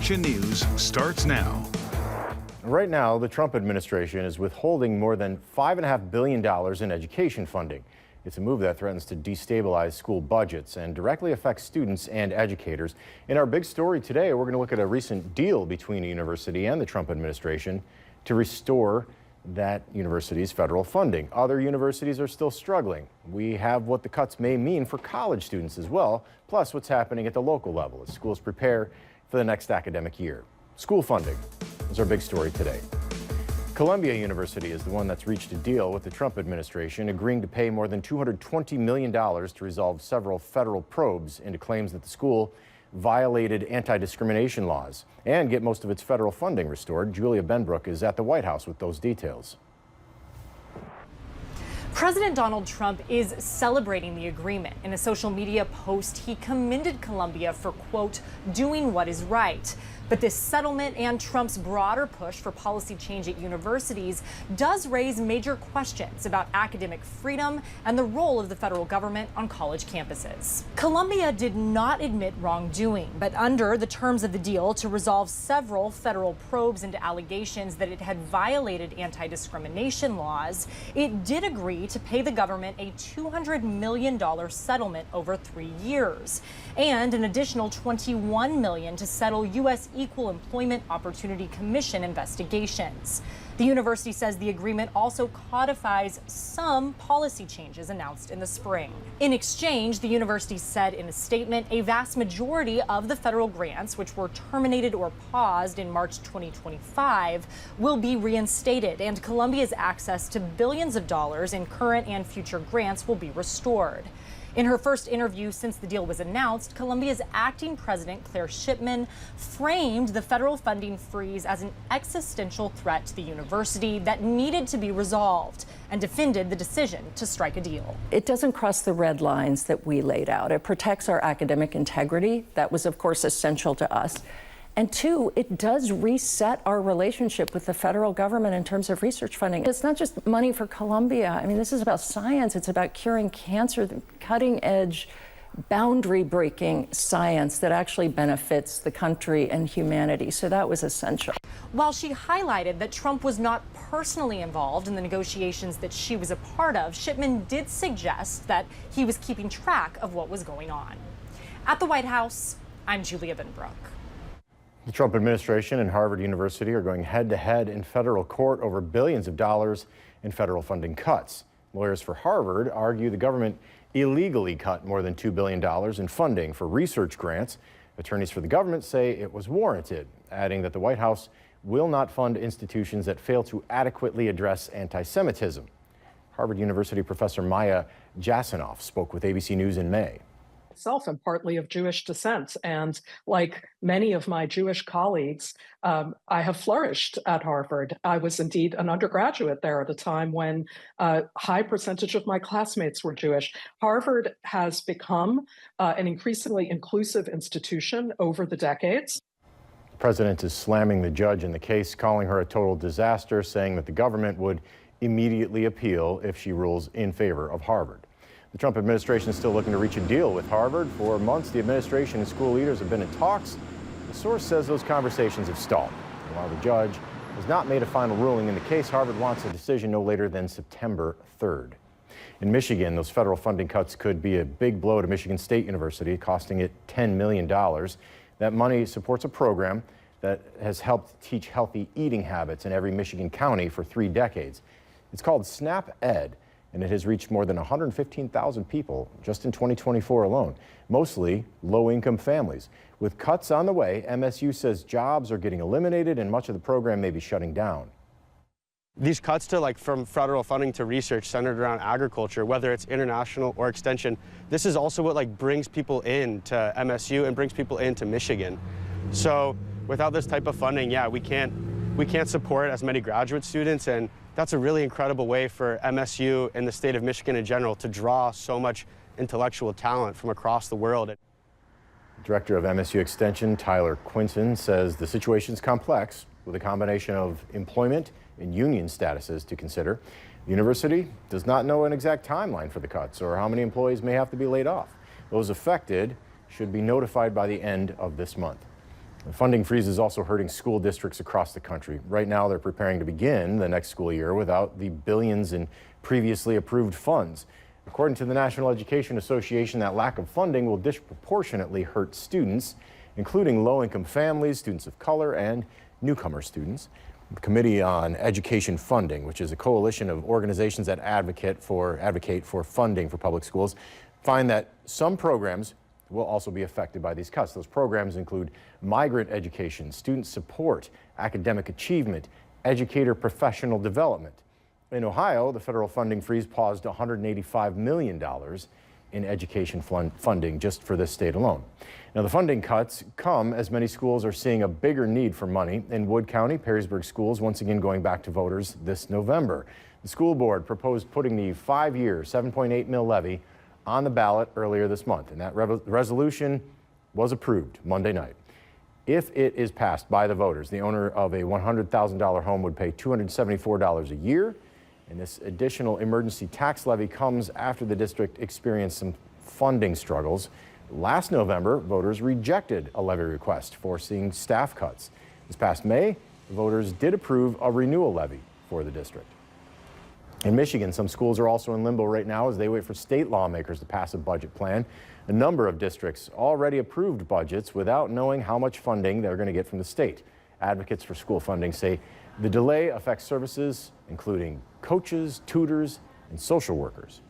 Action News starts now. Right now, the Trump administration is withholding more than $5.5 billion in education funding. It's a move that threatens to destabilize school budgets and directly affects students and educators. In our big story today, we're going to look at a recent deal between a university and the Trump administration to restore that university's federal funding. Other universities are still struggling. We have what the cuts may mean for college students as well, plus what's happening at the local level as schools prepare for the next academic year. School funding is our big story today. Columbia University is the one that's reached a deal with the Trump administration, agreeing to pay more than $220 million to resolve several federal probes into claims that the school violated anti-discrimination laws and get most of its federal funding restored. Julia Benbrook is at the White House with those details. President Donald Trump is celebrating the agreement. In a social media post, he commended Columbia for, quote, doing what is right. But this settlement and Trump's broader push for policy change at universities does raise major questions about academic freedom and the role of the federal government on college campuses. Columbia did not admit wrongdoing, but under the terms of the deal to resolve several federal probes into allegations that it had violated anti-discrimination laws, it did agree to pay the government a $200 million settlement over 3 years and an additional $21 million to settle U.S. Equal Employment Opportunity Commission investigations. The university says the agreement also codifies some policy changes announced in the spring. In exchange, the university said in a statement, a vast majority of the federal grants, which were terminated or paused in March 2025, will be reinstated, and Columbia's access to billions of dollars in current and future grants will be restored. In her first interview since the deal was announced, Columbia's acting president, Claire Shipman, framed the federal funding freeze as an existential threat to the university that needed to be resolved and defended the decision to strike a deal. It doesn't cross the red lines that we laid out. It protects our academic integrity. That was, of course, essential to us. And two, it does reset our relationship with the federal government in terms of research funding. It's not just money for Columbia. I mean, this is about science. It's about curing cancer, cutting edge, boundary breaking science that actually benefits the country and humanity. So that was essential. While she highlighted that Trump was not personally involved in the negotiations that she was a part of, Shipman did suggest that he was keeping track of what was going on. At the White House, I'm Julia Benbrook. The Trump administration and Harvard University are going head-to-head in federal court over billions of dollars in federal funding cuts. Lawyers for Harvard argue the government illegally cut more than $2 billion in funding for research grants. Attorneys for the government say it was warranted, adding that the White House will not fund institutions that fail to adequately address anti-Semitism. Harvard University professor Maya Jasanoff spoke with ABC News in May. Myself am partly of Jewish descent, and like many of my Jewish colleagues, I have flourished at Harvard. I was indeed an undergraduate there at a time when a high percentage of my classmates were Jewish. Harvard has become an increasingly inclusive institution over the decades. The president is slamming the judge in the case, calling her a total disaster, saying that the government would immediately appeal if she rules in favor of Harvard. The Trump administration is still looking to reach a deal with Harvard. For months, the administration and school leaders have been in talks. The source says those conversations have stalled. And while the judge has not made a final ruling in the case, Harvard wants a decision no later than September 3rd. In Michigan, those federal funding cuts could be a big blow to Michigan State University, costing it $10 million. That money supports a program that has helped teach healthy eating habits in every Michigan county for 3 decades. It's called SNAP Ed, and it has reached more than 115,000 people just in 2024 alone, mostly low-income families. With cuts on the way, MSU says jobs are getting eliminated and much of the program may be shutting down. These cuts to from federal funding to research centered around agriculture, whether it's international or extension, this is also what brings people into MSU and brings people into Michigan. So without this type of funding, yeah, we can't support as many graduate students, and that's a really incredible way for MSU and the state of Michigan in general to draw so much intellectual talent from across the world. Director of MSU Extension, Tyler Quinson, says the situation is complex with a combination of employment and union statuses to consider. The university does not know an exact timeline for the cuts or how many employees may have to be laid off. Those affected should be notified by the end of this month. The funding freeze is also hurting school districts across the country. Right now, they're preparing to begin the next school year without the billions in previously approved funds. According to the National Education Association, that lack of funding will disproportionately hurt students, including low-income families, students of color, and newcomer students. The Committee on Education Funding, which is a coalition of organizations that advocate for funding for public schools, find that some programs will also be affected by these cuts. Those programs include migrant education, student support, academic achievement, educator professional development. In Ohio, the federal funding freeze paused $185 million in education funding just for this state alone. Now, the funding cuts come as many schools are seeing a bigger need for money. In Wood County, Perrysburg schools once again going back to voters this November. The school board proposed putting the 5-year, $7.8 million levy on the ballot earlier this month, and that resolution was approved Monday night. If it is passed by the voters, the owner of a $100,000 home would pay $274 a year, and this additional emergency tax levy comes after the district experienced some funding struggles. Last November, voters rejected a levy request, forcing staff cuts. This past May, voters did approve a renewal levy for the district. In Michigan, some schools are also in limbo right now as they wait for state lawmakers to pass a budget plan. A number of districts already approved budgets without knowing how much funding they're going to get from the state. Advocates for school funding say the delay affects services including coaches, tutors, and social workers.